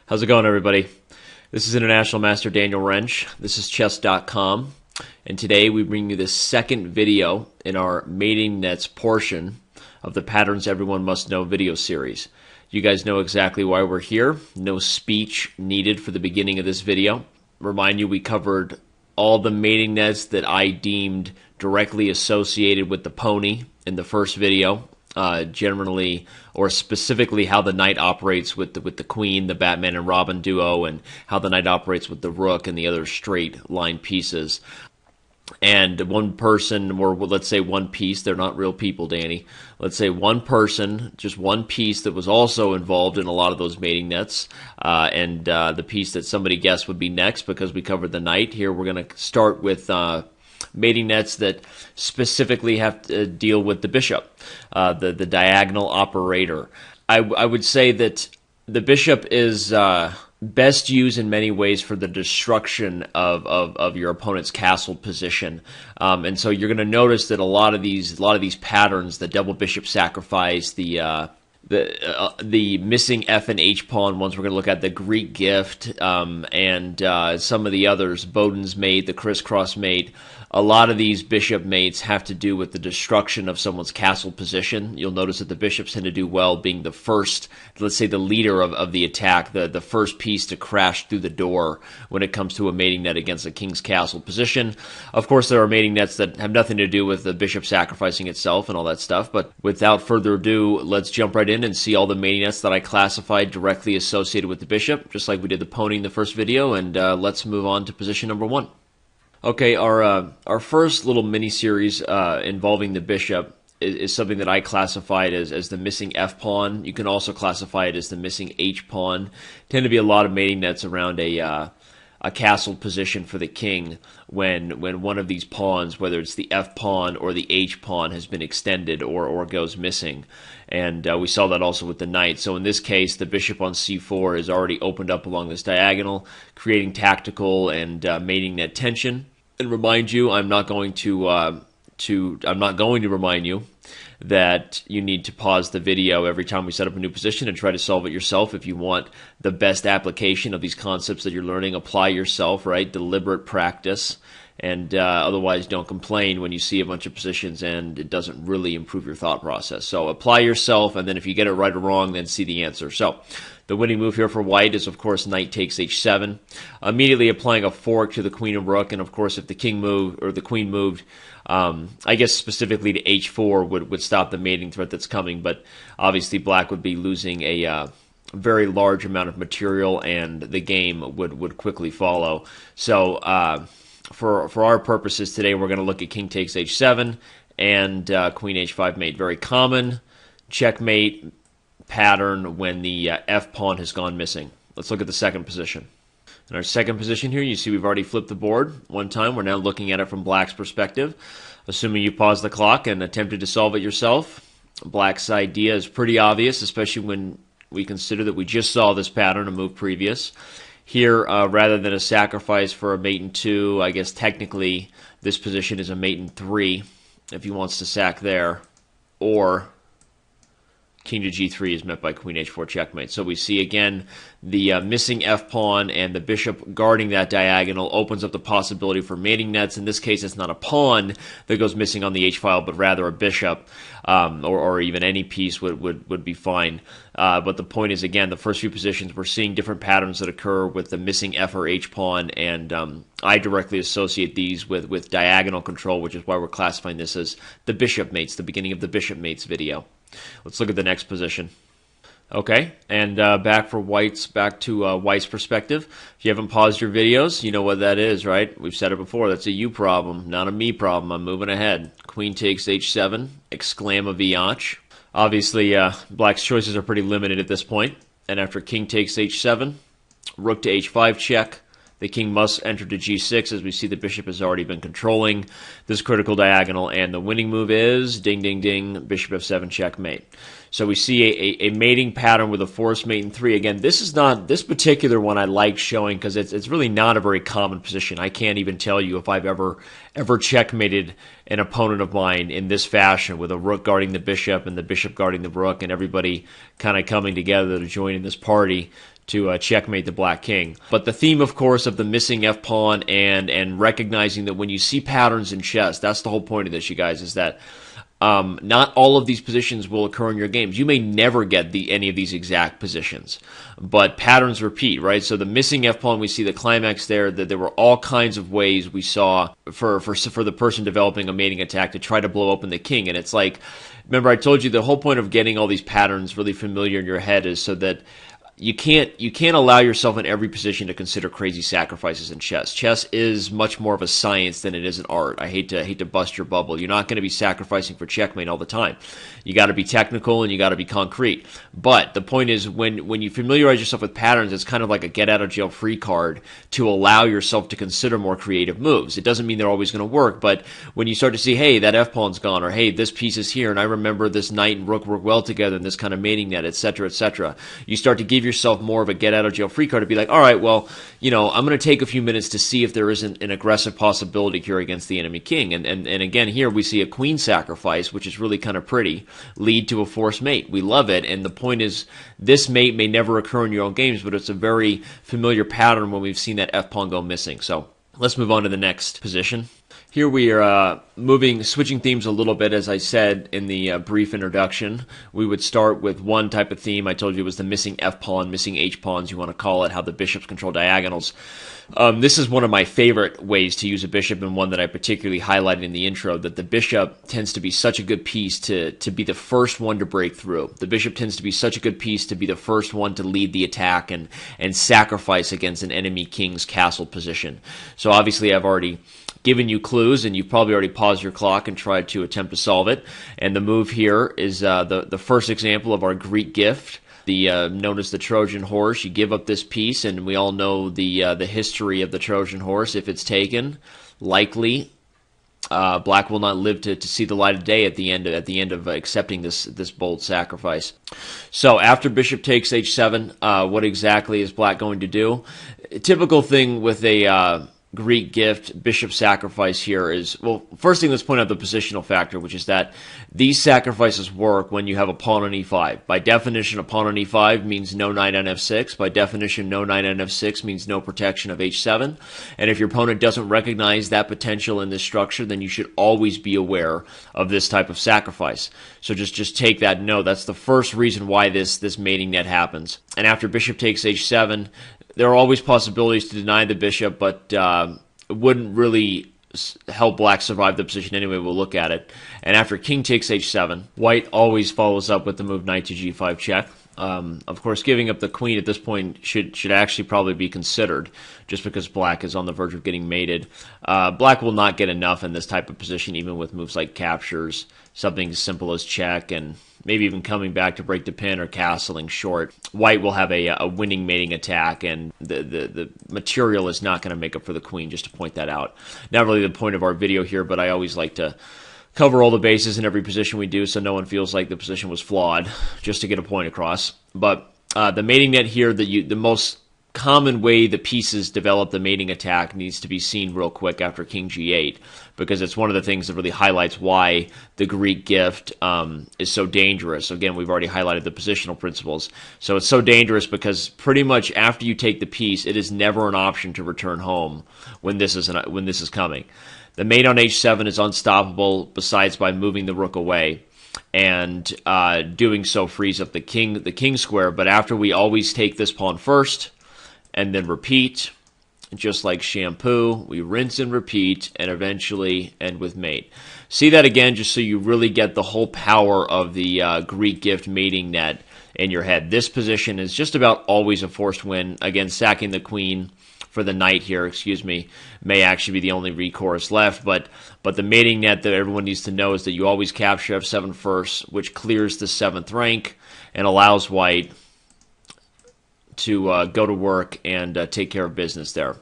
How's it going, everybody? This is International Master Daniel Wrench. This is Chess.com, and today we bring you the second video in our mating nets portion of the Patterns Everyone Must Know video series. You guys know exactly why we're here. No speech needed for the beginning of this video. Remind you, we covered all the mating nets that I deemed directly associated with the pony in the first video. Generally or specifically how the knight operates with the queen, the Batman and Robin duo, and how the knight operates with the rook and the other straight line pieces. And one person, or let's say one piece, they're not real people, Danny. Let's say one person, just one piece that was also involved in a lot of those mating nets, and the piece that somebody guessed would be next because we covered the knight. Here we're going to start with mating nets that specifically have to deal with the bishop, the diagonal operator. I would say that the bishop is best used in many ways for the destruction of your opponent's castle position, and so you're going to notice that a lot of these patterns, the double bishop sacrifice, the missing F and H pawn ones we're going to look at, the Greek gift, and some of the others, Bowden's mate, the crisscross mate. A lot of these bishop mates have to do with the destruction of someone's castle position. You'll notice that the bishops tend to do well being the first, let's say the leader of the attack, the first piece to crash through the door when it comes to a mating net against a king's castle position. Of course, there are mating nets that have nothing to do with the bishop sacrificing itself and all that stuff, but without further ado, let's jump right in and see all the mating nets that I classified directly associated with the bishop, just like we did the pony in the first video, and let's move on to position number one. Okay, our first little mini-series involving the bishop is something that I classified as the missing F pawn. You can also classify it as the missing H pawn. Tend to be a lot of mating nets around a castle position for the king when one of these pawns, whether it's the F pawn or the H pawn, has been extended or goes missing. And we saw that also with the knight. So in this case, the bishop on c4 is already opened up along this diagonal, creating tactical and mating net tension. And remind you, I'm not going to remind you that you need to pause the video every time we set up a new position and try to solve it yourself. If you want the best application of these concepts that you're learning, apply yourself, right? Deliberate practice. And otherwise, don't complain when you see a bunch of positions and it doesn't really improve your thought process. So apply yourself, and then if you get it right or wrong, then see the answer. So the winning move here for white is, of course, knight takes h7, immediately applying a fork to the queen and rook. And of course, if the king moved or the queen moved, I guess specifically to h4 would stop the mating threat that's coming. But obviously, black would be losing a very large amount of material, and the game would quickly follow. So for our purposes today, we're going to look at king takes h7 and queen h5 mate. Very common checkmate pattern when the F pawn has gone missing. Let's look at the second position. In our second position here, you see we've already flipped the board one time. We're now looking at it from black's perspective. Assuming you paused the clock and attempted to solve it yourself, black's idea is pretty obvious, especially when we consider that we just saw this pattern a move previous. Here, rather than a sacrifice for a mate in 2, I guess technically this position is a mate in 3 if he wants to sack there, or king to g3 is met by queen h4 checkmate. So we see again the missing F pawn and the bishop guarding that diagonal opens up the possibility for mating nets. In this case, it's not a pawn that goes missing on the H file, but rather a bishop, or even any piece would be fine. But the point is, again, the first few positions, we're seeing different patterns that occur with the missing F or H pawn, and I directly associate these with diagonal control, which is why we're classifying this as the bishop mates, the beginning of the bishop mates video. Let's look at the next position. Okay, and back to white's perspective. If you haven't paused your videos, you know what that is, right? We've said it before. That's a you problem, not a me problem. I'm moving ahead. Queen takes h7, exclamaviach. Obviously, black's choices are pretty limited at this point. And after king takes h7, rook to h5 check. The king must enter to g6, as we see the bishop has already been controlling this critical diagonal, and the winning move is, ding, ding, ding, bishop f7 checkmate. So we see a mating pattern with a forced mate in 3. Again, this particular one I like showing because it's really not a very common position. I can't even tell you if I've ever checkmated an opponent of mine in this fashion, with a rook guarding the bishop and the bishop guarding the rook and everybody kind of coming together to join in this party to checkmate the black king. But the theme, of course, of the missing f-pawn and recognizing that when you see patterns in chess, that's the whole point of this, you guys, is that not all of these positions will occur in your games. You may never get any of these exact positions, but patterns repeat, right? So the missing f-pawn, we see the climax there, that there were all kinds of ways we saw for the person developing a mating attack to try to blow open the king. And it's like, remember I told you the whole point of getting all these patterns really familiar in your head is so that you can't allow yourself in every position to consider crazy sacrifices in chess. Chess is much more of a science than it is an art. I hate to bust your bubble. You're not going to be sacrificing for checkmate all the time. You got to be technical and you got to be concrete. But the point is, when you familiarize yourself with patterns, it's kind of like a get out of jail free card to allow yourself to consider more creative moves. It doesn't mean they're always going to work, but when you start to see, hey, that f-pawn's gone, or hey, this piece is here, and I remember this knight and rook work well together in this kind of mating net, etc., you start to give yourself more of a get out of jail free card to be like, all right, well, I'm going to take a few minutes to see if there isn't an aggressive possibility here against the enemy king. And again, here we see a queen sacrifice, which is really kind of pretty, lead to a forced mate. We love it. And the point is, this mate may never occur in your own games, but it's a very familiar pattern when we've seen that f-pawn go missing. So let's move on to the next position. Here we are switching themes a little bit. As I said in the brief introduction, we would start with one type of theme. I told you it was the missing f-pawn, missing h-pawns, you want to call it, how the bishops control diagonals. This is one of my favorite ways to use a bishop, and one that I particularly highlighted in the intro, that the bishop tends to be such a good piece to be the first one to break through. The bishop tends to be such a good piece to be the first one to lead the attack and sacrifice against an enemy king's castle position. So obviously I've already given you clues, and you've probably already paused your clock and tried to attempt to solve it. And the move here is the first example of our Greek gift, known as the Trojan horse. You give up this piece, and we all know the history of the Trojan horse. If it's taken, likely black will not live to see the light of day at the end of accepting this bold sacrifice. So after bishop takes h7, what exactly is black going to do? A typical thing with a Greek gift, bishop sacrifice here is, well, first thing, let's point out the positional factor, which is that these sacrifices work when you have a pawn on e5. By definition, a pawn on e5 means no knight on f6. By definition, no knight on f6 means no protection of h7. And if your opponent doesn't recognize that potential in this structure, then you should always be aware of this type of sacrifice. So just take that note. That's the first reason why this mating net happens. And after bishop takes h7, there are always possibilities to deny the bishop, but it wouldn't really help black survive the position anyway. We'll look at it. And after king takes h7, white always follows up with the move knight to g5 check. Of course, giving up the queen at this point should actually probably be considered, just because black is on the verge of getting mated. Black will not get enough in this type of position, even with moves like captures, something as simple as check, and maybe even coming back to break the pin or castling short. White will have a winning mating attack, and the material is not going to make up for the queen, just to point that out. Not really the point of our video here, but I always like to cover all the bases in every position we do so no one feels like the position was flawed, just to get a point across. But the mating net here, the most common way the pieces develop the mating attack needs to be seen real quick after king g8, because it's one of the things that really highlights why the Greek gift is so dangerous. Again, we've already highlighted the positional principles. So it's so dangerous because pretty much after you take the piece, it is never an option to return home when this is coming. The mate on h7 is unstoppable, besides by moving the rook away, and doing so frees up the king square. But after we always take this pawn first, and then repeat, just like shampoo, we rinse and repeat, and eventually end with mate. See that again, just so you really get the whole power of the Greek gift mating net in your head. This position is just about always a forced win. Again, sacking the queen for the knight here, may actually be the only recourse left, but the mating net that everyone needs to know is that you always capture f7 first, which clears the 7th rank and allows white to go to work and take care of business there.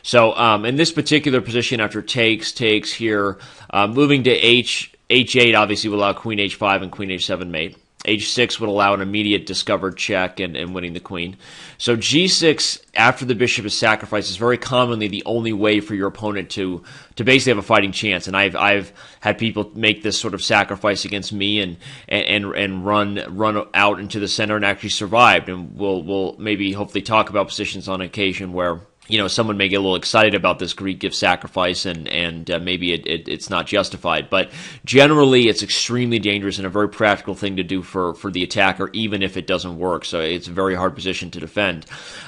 So in this particular position, after takes here, moving to h8 obviously will allow queen h5 and queen h7 mate. H6 would allow an immediate discovered check and winning the queen. So G6, after the bishop is sacrificed, is very commonly the only way for your opponent to basically have a fighting chance. And I've had people make this sort of sacrifice against me and run out into the center and actually survived. And we'll maybe hopefully talk about positions on occasion where, you know, someone may get a little excited about this Greek gift sacrifice and maybe it's not justified. But generally, it's extremely dangerous and a very practical thing to do for the attacker, even if it doesn't work. So it's a very hard position to defend.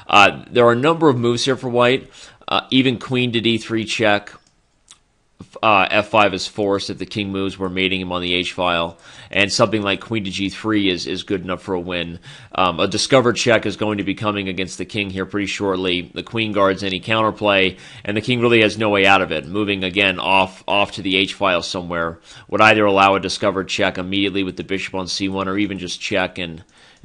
There are a number of moves here for white. Even queen to d3 check. F5 is forced if the king moves. We're mating him on the h-file. And something like queen to g3 is good enough for a win. A discovered check is going to be coming against the king here pretty shortly. The queen guards any counterplay, and the king really has no way out of it. Moving again off to the h-file somewhere would either allow a discovered check immediately with the bishop on c1, or even just check and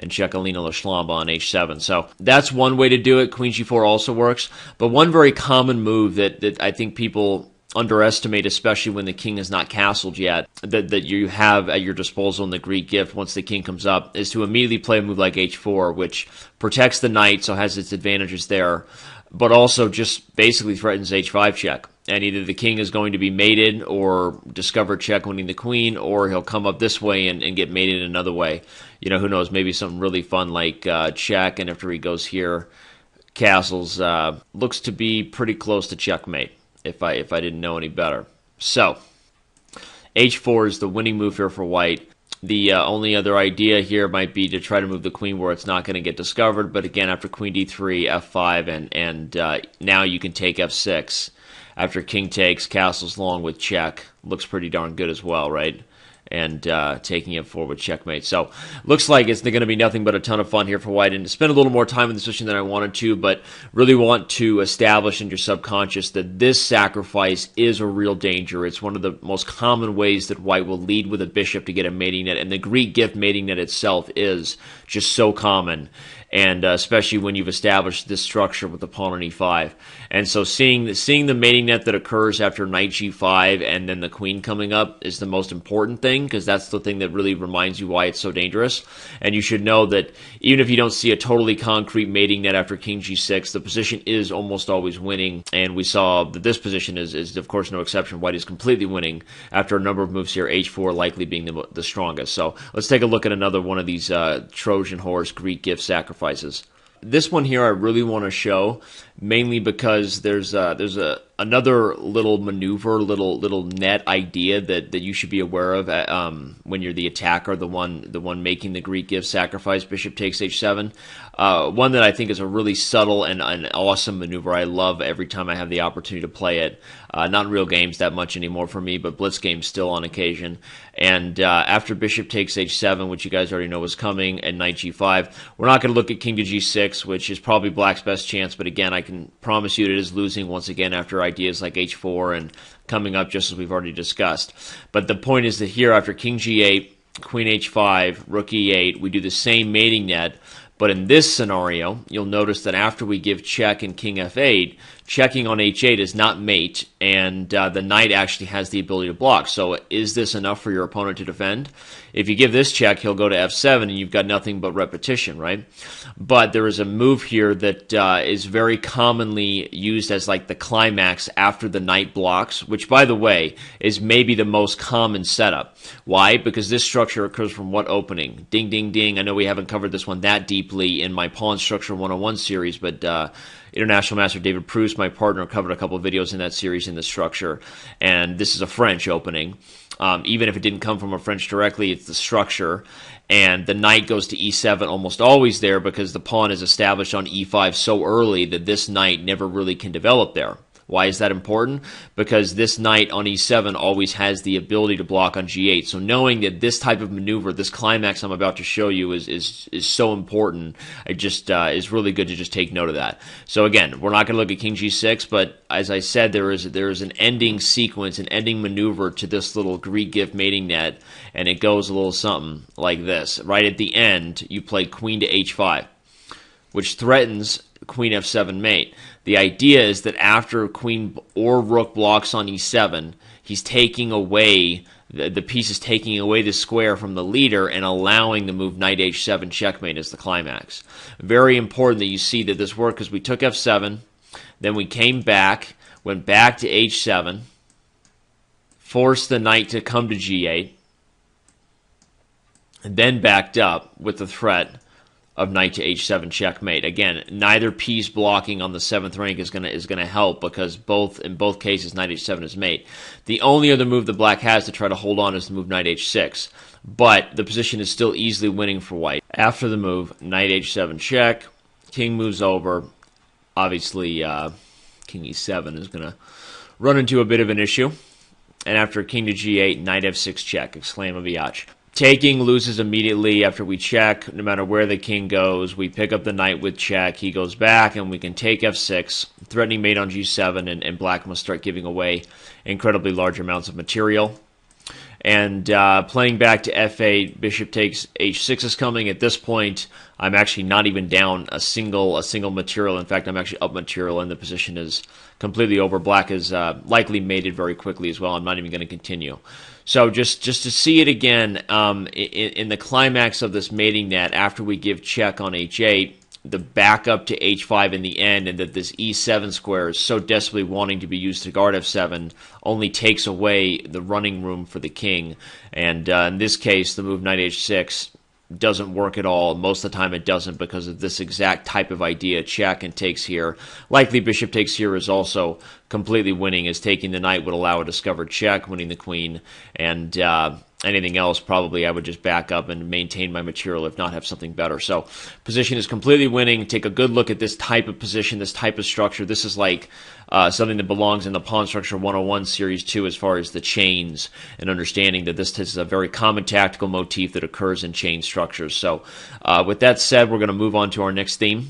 check Alina Lashlamba on h7. So that's one way to do it. Queen g4 also works. But one very common move that I think people underestimate, especially when the king is not castled yet, that you have at your disposal in the Greek gift once the king comes up, is to immediately play a move like h4, which protects the knight, so has its advantages there, but also just basically threatens h5 check. And either the king is going to be mated or discovered check winning the queen, or he'll come up this way and get mated another way. You know, who knows, maybe something really fun like check, and after he goes here, castles, looks to be pretty close to checkmate. If I didn't know any better. So, h4 is the winning move here for white. The only other idea here might be to try to move the queen where it's not going to get discovered, but again, after queen d3, f5, and now you can take f6. After king takes, castles long with check. Looks pretty darn good as well, right? And taking it forward with checkmate. So, looks like it's going to be nothing but a ton of fun here for white. And to spend a little more time in this position than I wanted to, but really want to establish in your subconscious that this sacrifice is a real danger. It's one of the most common ways that white will lead with a bishop to get a mating net. And the Greek gift mating net itself is just so common. And especially when you've established this structure with the pawn on e5. And so seeing the mating net that occurs after knight g5 and then the queen coming up is the most important thing, because that's the thing that really reminds you why it's so dangerous. And you should know that even if you don't see a totally concrete mating net after king g6, the position is almost always winning. And we saw that this position is of course no exception. White is completely winning after a number of moves here, h4 likely being the strongest. So let's take a look at another one of these Trojan horse Greek gift sacrifices. This one here I really want to show, mainly because there's another little maneuver, little net idea that you should be aware of when you're the attacker, the one making the Greek gift sacrifice. Bishop takes h7. One that I think is a really subtle and an awesome maneuver. I love every time I have the opportunity to play it. Not in real games that much anymore for me, but blitz games still on occasion. And after bishop takes h7, which you guys already know was coming, and knight g5, we're not going to look at king to g6, which is probably black's best chance, but again, I can promise you it is losing once again after ideas like h4 and coming up just as we've already discussed. But the point is that here, after king g8, queen h5, rook e8, we do the same mating net. But in this scenario, you'll notice that after we give check and king f8, checking on h8 is not mate, and the knight actually has the ability to block. So is this enough for your opponent to defend? If you give this check, he'll go to f7, and you've got nothing but repetition, right? But there is a move here that is very commonly used as like the climax after the knight blocks, which, by the way, is maybe the most common setup. Why? Because this structure occurs from what opening? Ding, ding, ding. I know we haven't covered this one that deeply in my Pawn Structure 101 series, but International Master David Proust, my partner, covered a couple of videos in that series in the structure, and this is a French opening. Even if it didn't come from a French directly, it's the structure, and the knight goes to e7 almost always there because the pawn is established on e5 so early that this knight never really can develop there. Why is that important? Because this knight on e7 always has the ability to block on g8. So knowing that this type of maneuver, this climax I'm about to show you is so important, it just is really good to just take note of that. So again, we're not going to look at king g6, but as I said, there is an ending sequence, an ending maneuver to this little Greek gift mating net, and it goes a little something like this. Right at the end, you play queen to h5, which threatens queen f7 mate. The idea is that after queen or rook blocks on e7, he's taking away the piece is taking away the square from the leader and allowing the move knight h7 checkmate as the climax. Very important that you see that this worked, because we took f7, then we came back, went back to h7, forced the knight to come to g8, and then backed up with the threat of knight to h7 checkmate. Again, neither piece blocking on the 7th rank is gonna help, because in both cases knight h7 is mate. The only other move that black has to try to hold on is the move knight h6, but the position is still easily winning for white. After the move knight h7 check, king moves over. Obviously, king e7 is gonna run into a bit of an issue, and after king to g8, knight f6 check, exclamaviach. Taking loses immediately after we check. No matter where the king goes, we pick up the knight with check. He goes back, and we can take f6, threatening mate on g7, and black must start giving away incredibly large amounts of material. And playing back to f8, bishop takes h6 is coming. At this point, I'm actually not even down a single material. In fact, I'm actually up material, and the position is completely over. Black is likely mated very quickly as well. I'm not even going to continue. So just to see it again, in the climax of this mating net, after we give check on h8, the backup to h5 in the end, and that this e7 square is so desperately wanting to be used to guard f7, only takes away the running room for the king. And in this case, the move knight h6 doesn't work at all. Most of the time it doesn't, because of this exact type of idea. Check and takes here. Likely bishop takes here is also completely winning, as taking the knight would allow a discovered check, winning the queen, and anything else probably I would just back up and maintain my material, if not have something better. So position is completely winning. Take a good look at this type of position, this type of structure. This is like something that belongs in the Pawn Structure 101 Series 2 as far as the chains, and understanding that this is a very common tactical motif that occurs in chain structures. So with that said, we're going to move on to our next theme.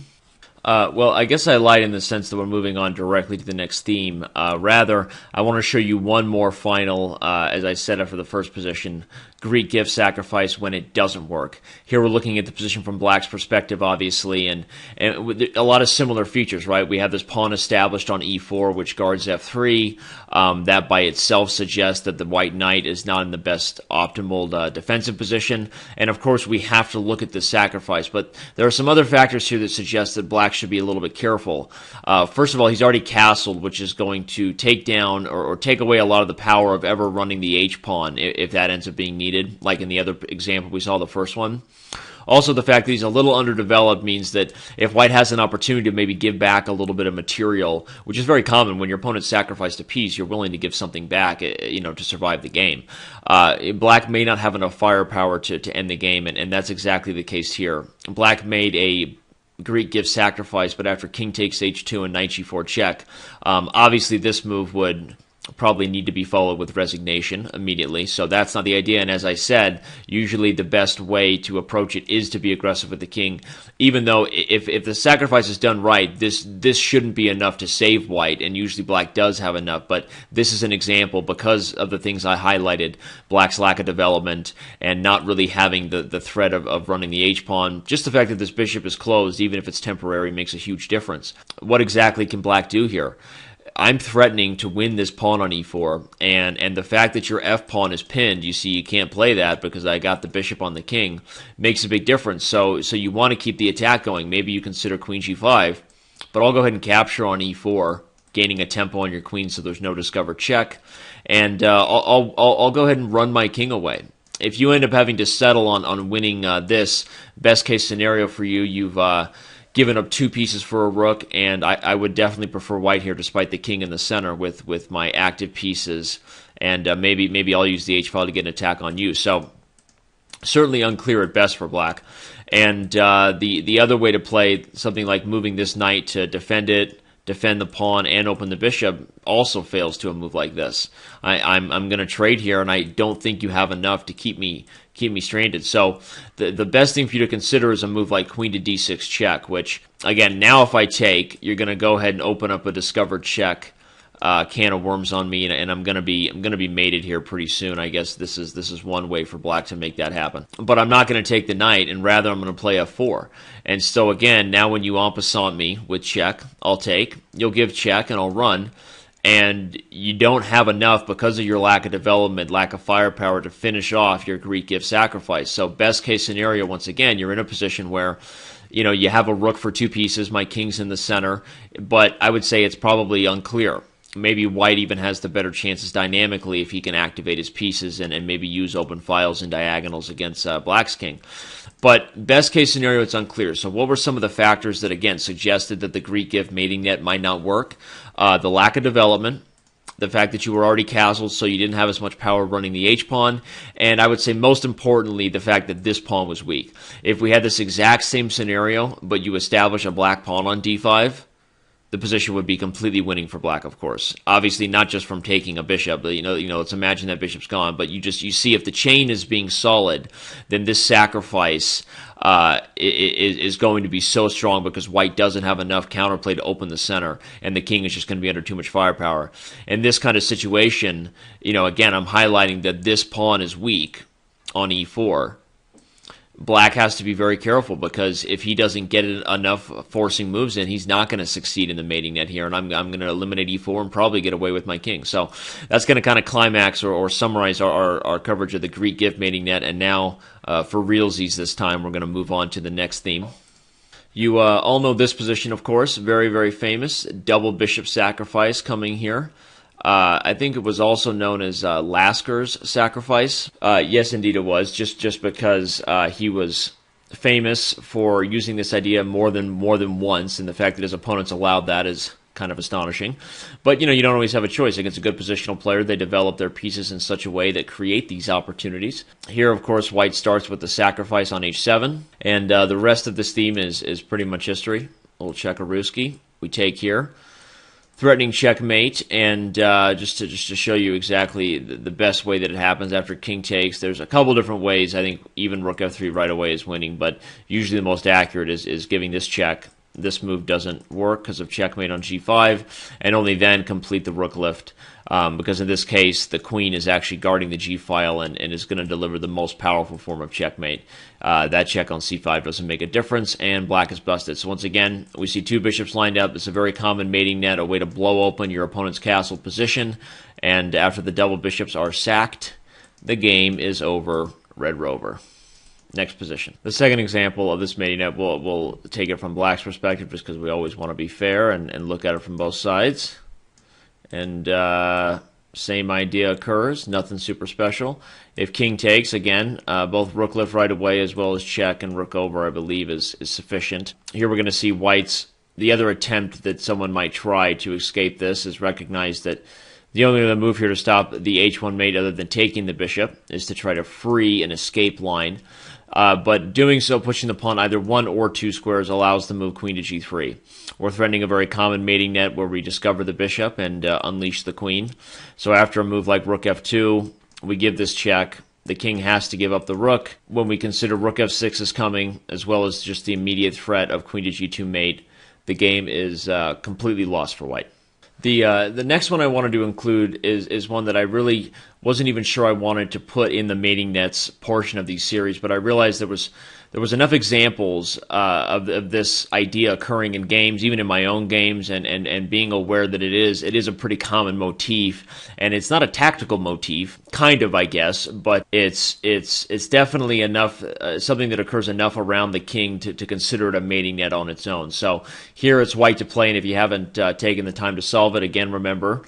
Well, I guess I lied in the sense that we're moving on directly to the next theme. Rather, I want to show you one more final, as I said after the first position, Greek gift sacrifice when it doesn't work. Here we're looking at the position from black's perspective, obviously, and with a lot of similar features, right? We have this pawn established on e4, which guards f3. That by itself suggests that the white knight is not in the best optimal defensive position. And of course, we have to look at the sacrifice. But there are some other factors here that suggest that black should be a little bit careful. First of all, he's already castled, which is going to take down or take away a lot of the power of ever running the h-pawn if that ends up being needed, like in the other example we saw, the first one. Also, the fact that he's a little underdeveloped means that if white has an opportunity to maybe give back a little bit of material, which is very common when your opponent sacrificed a piece, you're willing to give something back, to survive the game. Black may not have enough firepower to end the game, and that's exactly the case here. Black made a Greek gift sacrifice, but after king takes h2 and knight g4 check, obviously this move would probably need to be followed with resignation immediately. So that's not the idea. And as I said, usually the best way to approach it is to be aggressive with the king, even though if the sacrifice is done right, this shouldn't be enough to save white, and usually black does have enough. But this is an example, because of the things I highlighted, black's lack of development and not really having the threat of running the h-pawn. Just the fact that this bishop is closed, even if it's temporary, makes a huge difference. What exactly can black do here? I'm threatening to win this pawn on e4, and the fact that your f-pawn is pinned, you see you can't play that because I got the bishop on the king, makes a big difference. So you want to keep the attack going. Maybe you consider queen g5, but I'll go ahead and capture on e4, gaining a tempo on your queen so there's no discovered check, and I'll go ahead and run my king away. If you end up having to settle on winning this, best case scenario for you, you've given up two pieces for a rook, and I would definitely prefer white here, despite the king in the center with my active pieces, and maybe I'll use the h-file to get an attack on you. So certainly unclear at best for black. And the other way to play something like moving this knight to defend it, defend the pawn, and open the bishop also fails to a move like this. I'm going to trade here, and I don't think you have enough to keep me stranded. So the best thing for you to consider is a move like queen to d6 check, which, again, now if I take, you're going to go ahead and open up a discovered check can of worms on me, and I'm going to be mated here pretty soon. I guess this is one way for black to make that happen. But I'm not going to take the knight, and rather I'm going to play f4. And so again, now when you en passant me with check, I'll take, you'll give check, and I'll run. and you don't have enough because of your lack of development, lack of firepower to finish off your Greek gift sacrifice. So best case scenario, once again, you're in a position where you have a rook for 2 pieces, my king's in the center, but I would say it's probably unclear. Maybe white even has the better chances dynamically if he can activate his pieces and maybe use open files and diagonals against black's king. But best case scenario, it's unclear. So what were some of the factors that, again, suggested that the Greek gift mating net might not work? The lack of development, the fact that you were already castled, so you didn't have as much power running the H-pawn, and I would say most importantly, the fact that this pawn was weak. If we had this exact same scenario, but you establish a black pawn on d5, the position would be completely winning for black, of course. Obviously, not just from taking a bishop, but let's imagine that bishop's gone. But you see if the chain is being solid, then this sacrifice is going to be so strong because white doesn't have enough counterplay to open the center, and the king is just going to be under too much firepower. In this kind of situation, again, I'm highlighting that this pawn is weak on e4. Black has to be very careful because if he doesn't get enough forcing moves in, he's not going to succeed in the mating net here, and I'm going to eliminate e4 and probably get away with my king. So that's going to kind of climax or summarize our coverage of the Greek gift mating net, and now for realsies this time, we're going to move on to the next theme. You all know this position, of course, very, very famous, double bishop sacrifice coming here. I think it was also known as Lasker's sacrifice. Yes, indeed it was, just because he was famous for using this idea more than once, and the fact that his opponents allowed that is kind of astonishing. But, you don't always have a choice. Against a good positional player, they develop their pieces in such a way that create these opportunities. Here, of course, white starts with the sacrifice on h7, and the rest of this theme is pretty much history. A little Chekharuski. We take here. Threatening checkmate, and just to show you exactly the best way that it happens after king takes, there's a couple different ways. I think even rook f3 right away is winning, but usually the most accurate is giving this check. This move doesn't work because of checkmate on g5, and only then complete the rook lift, because in this case, the queen is actually guarding the g-file and is going to deliver the most powerful form of checkmate. That check on c5 doesn't make a difference, and black is busted. So once again, we see 2 bishops lined up. It's a very common mating net, a way to blow open your opponent's castle position, and after the double bishops are sacked, the game is over, red rover. Next position. The second example of this mating net, we'll take it from black's perspective just because we always want to be fair and look at it from both sides. And same idea occurs, nothing super special. If king takes, again, both rook lift right away as well as check and rook over, I believe, is sufficient. Here we're going to see white's, the other attempt that someone might try to escape this is recognize that the only other move here to stop the h1 mate other than taking the bishop is to try to free an escape line. But doing so, pushing the pawn either 1 or 2 squares, allows the move queen to g3. We're threatening a very common mating net where we discover the bishop and unleash the queen. So after a move like rook f2, we give this check. The king has to give up the rook. When we consider rook f6 is coming, as well as just the immediate threat of queen to g2 mate, the game is completely lost for white. The next one I wanted to include is one that I really wasn't even sure I wanted to put in the mating nets portion of these series, but I realized there was enough examples of this idea occurring in games, even in my own games, and being aware that it is a pretty common motif, and it's not a tactical motif, kind of, I guess, but it's definitely enough something that occurs enough around the king to consider it a mating net on its own. So here it's white to play, and if you haven't taken the time to solve it, again, remember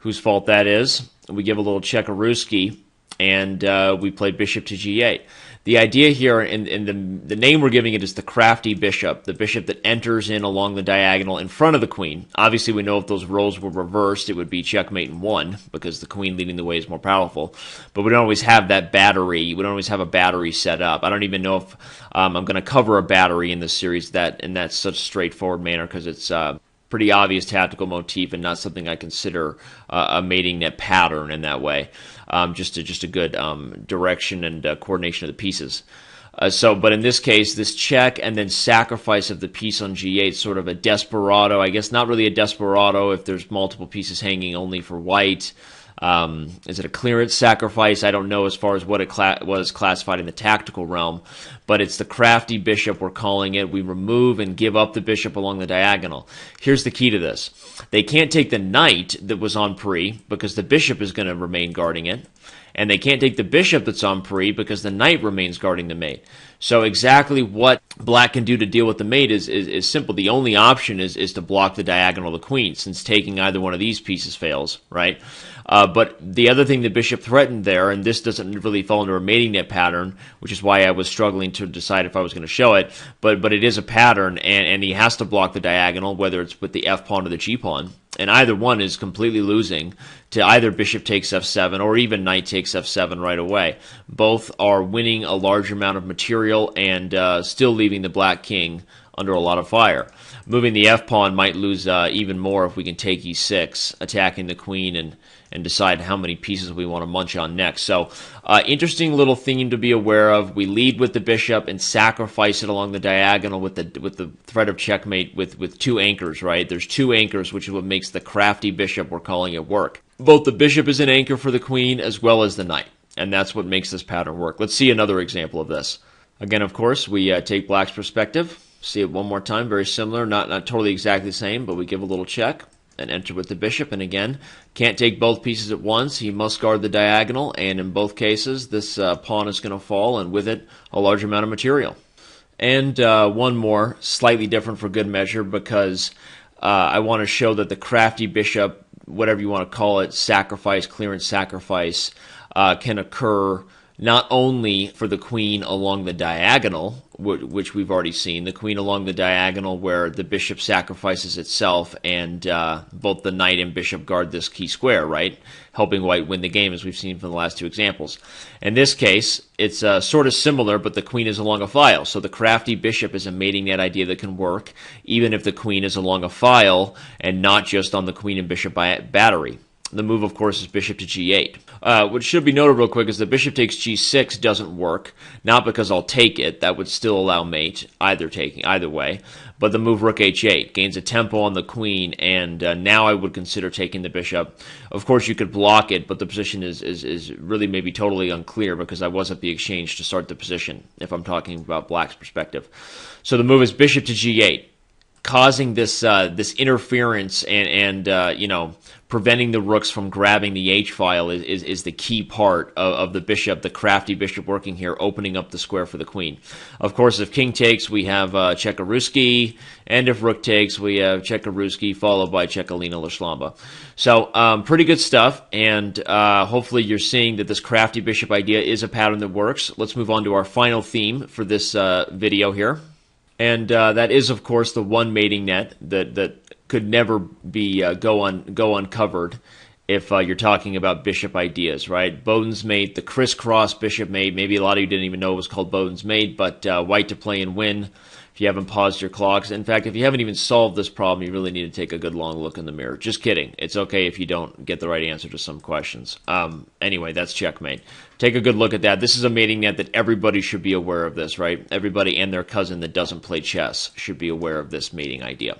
whose fault that is. We give a little Chekharuski, and we play bishop to g8. The idea here, and the name we're giving it is the crafty bishop, the bishop that enters in along the diagonal in front of the queen. Obviously, we know if those roles were reversed, it would be checkmate in 1, because the queen leading the way is more powerful. But we don't always have that battery. We don't always have a battery set up. I don't even know if I'm going to cover a battery in this series in that such straightforward manner, because it's pretty obvious tactical motif and not something I consider a mating net pattern in that way. Just a good direction and coordination of the pieces. But in this case, this check and then sacrifice of the piece on g8, sort of a desperado. I guess not really a desperado if there's multiple pieces hanging only for white. Is it a clearance sacrifice? I don't know as far as what it was classified in the tactical realm, but it's the crafty bishop, we're calling it. We remove and give up the bishop along the diagonal. Here's the key to this. They can't take the knight that was on pre because the bishop is going to remain guarding it. And they can't take the bishop that's on pre because the knight remains guarding the mate. So exactly what black can do to deal with the mate is simple. The only option is to block the diagonal of the queen, since taking either one of these pieces fails, right? But the other thing the bishop threatened there, and this doesn't really fall into a mating net pattern, which is why I was struggling to decide if I was going to show it, but it is a pattern, and he has to block the diagonal, whether it's with the f pawn or the g pawn. And either one is completely losing to either bishop takes f7 or even knight takes f7 right away. Both are winning a large amount of material and still leaving the black king under a lot of fire. Moving the f-pawn might lose even more if we can take e6, attacking the queen and decide how many pieces we want to munch on next. So interesting little theme to be aware of. We lead with the bishop and sacrifice it along the diagonal with the threat of checkmate with two anchors, right? There's two anchors, which is what makes the crafty bishop, we're calling it, work. Both the bishop is an anchor for the queen as well as the knight, and that's what makes this pattern work. Let's see another example of this. Again, of course, we take black's perspective. See it one more time, very similar, not totally exactly the same, but we give a little check and enter with the bishop. And again, can't take both pieces at once. He must guard the diagonal, and in both cases, this pawn is going to fall, and with it, a large amount of material. And one more, slightly different for good measure, because I want to show that the crafty bishop, whatever you want to call it, sacrifice, clearance sacrifice, can occur not only for the queen along the diagonal, which we've already seen, the queen along the diagonal where the bishop sacrifices itself and both the knight and bishop guard this key square, right? Helping white win the game, as we've seen from the last two examples. In this case, it's sort of similar, but the queen is along a file. So the crafty bishop is a mating net idea that can work, even if the queen is along a file and not just on the queen and bishop battery. The move, of course, is bishop to g8. What should be noted real quick is that bishop takes g6 doesn't work, not because I'll take it, that would still allow mate, either way, but the move rook h8 gains a tempo on the queen, and now I would consider taking the bishop. Of course, you could block it, but the position is really maybe totally unclear because I was at the exchange to start the position, if I'm talking about black's perspective. So the move is bishop to g8. Causing this interference and preventing the rooks from grabbing the H file is the key part of the bishop, the crafty bishop working here, opening up the square for the queen. Of course, if king takes, we have Chekaruski, and if rook takes, we have Chekaruski followed by Chekalina Lishlamba. So pretty good stuff, and hopefully you're seeing that this crafty bishop idea is a pattern that works. Let's move on to our final theme for this video here. And that is, of course, the one mating net that could never be go uncovered if you're talking about bishop ideas, right? Bowden's mate, the crisscross bishop mate. Maybe a lot of you didn't even know it was called Bowden's mate, but white to play and win if you haven't paused your clocks. In fact, if you haven't even solved this problem, you really need to take a good long look in the mirror. Just kidding. It's okay if you don't get the right answer to some questions. Anyway, that's checkmate. Take a good look at that. This is a mating net that everybody should be aware of this, right? Everybody and their cousin that doesn't play chess should be aware of this mating idea.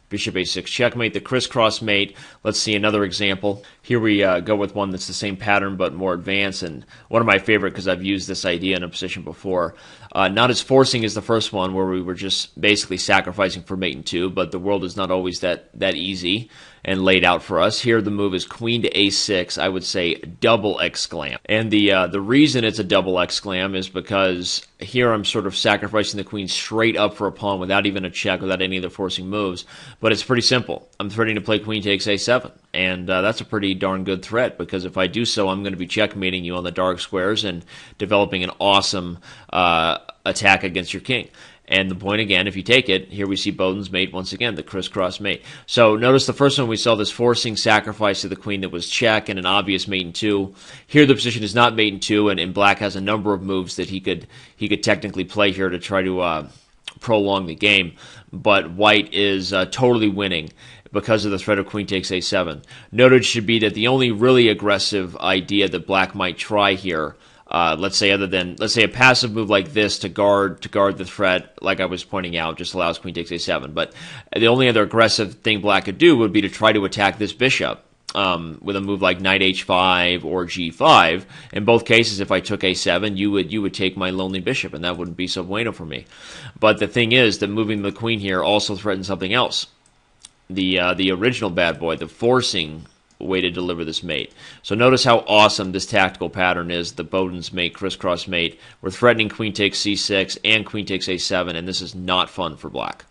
Bishop a6 checkmate, the crisscross mate. Let's see another example. Here we go with one that's the same pattern but more advanced, and one of my favorite because I've used this idea in a position before. Not as forcing as the first one where we were just basically sacrificing for mate and two, but the world is not always that easy and laid out for us. Here the move is queen to a6, I would say double exclam. And the reason it's a double exclam is because here I'm sort of sacrificing the queen straight up for a pawn without even a check, without any of the forcing moves. But it's pretty simple. I'm threatening to play queen takes a7. And that's a pretty darn good threat, because if I do so, I'm going to be checkmating you on the dark squares and developing an awesome attack against your king. And the point again, if you take it, here we see Bowden's mate once again, the crisscross mate. So notice the first one we saw this forcing sacrifice to the queen that was check and an obvious mate in two. Here the position is not mate in two, and black has a number of moves that he could technically play here to try to prolong the game. But white is totally winning because of the threat of queen takes a7. Noted should be that the only really aggressive idea that black might try here, let's say a passive move like this to guard the threat, like I was pointing out, just allows queen takes a7. But the only other aggressive thing black could do would be to try to attack this bishop. with a move like knight h5 or g5. In both cases, if I took a7, you would take my lonely bishop, and that wouldn't be so bueno for me. But the thing is that moving the queen here also threatens something else. The original bad boy, the forcing way to deliver this mate. So notice how awesome this tactical pattern is, the Bowden's mate, crisscross mate. We're threatening queen takes c6 and queen takes a7, and this is not fun for black.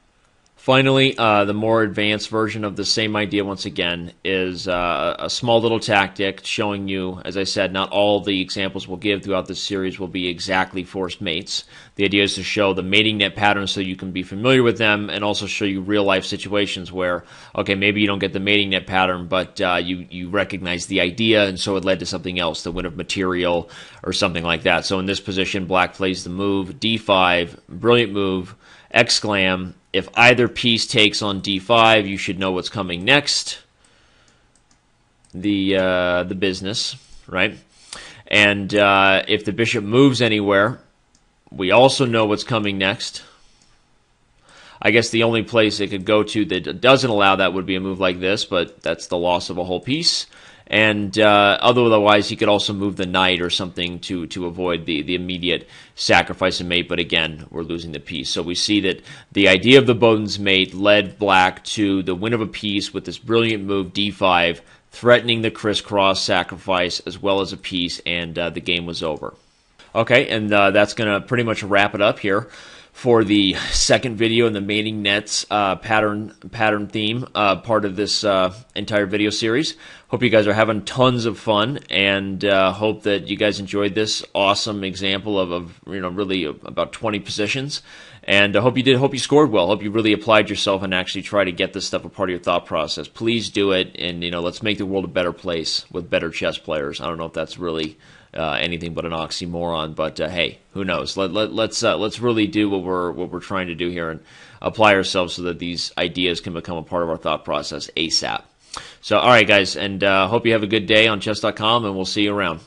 Finally, the more advanced version of the same idea, once again, is a small little tactic showing you, as I said, not all the examples we'll give throughout this series will be exactly forced mates. The idea is to show the mating net patterns so you can be familiar with them, and also show you real-life situations where, okay, maybe you don't get the mating net pattern, but you recognize the idea, and so it led to something else, the win of material or something like that. So in this position, black plays the move, d5, brilliant move, exclam. If either piece takes on d5, you should know what's coming next. The business, right? And if the bishop moves anywhere, we also know what's coming next. I guess the only place it could go to that doesn't allow that would be a move like this, but that's the loss of a whole piece. And otherwise, he could also move the knight or something to avoid the immediate sacrifice of mate. But again, we're losing the piece. So we see that the idea of the Bowden's mate led black to the win of a piece with this brilliant move, d5, threatening the crisscross sacrifice as well as a piece, and the game was over. Okay, and that's going to pretty much wrap it up here for the second video in the mating nets pattern theme part of this entire video series. Hope you guys are having tons of fun, and hope that you guys enjoyed this awesome example of really about 20 positions. And I hope you did. Hope you scored well. Hope you really applied yourself and actually try to get this stuff a part of your thought process. Please do it, and let's make the world a better place with better chess players. I don't know if that's really anything but an oxymoron, but hey, who knows? Let's really do what we're trying to do here and apply ourselves so that these ideas can become a part of our thought process ASAP. So, all right, guys, and hope you have a good day on Chess.com, and we'll see you around.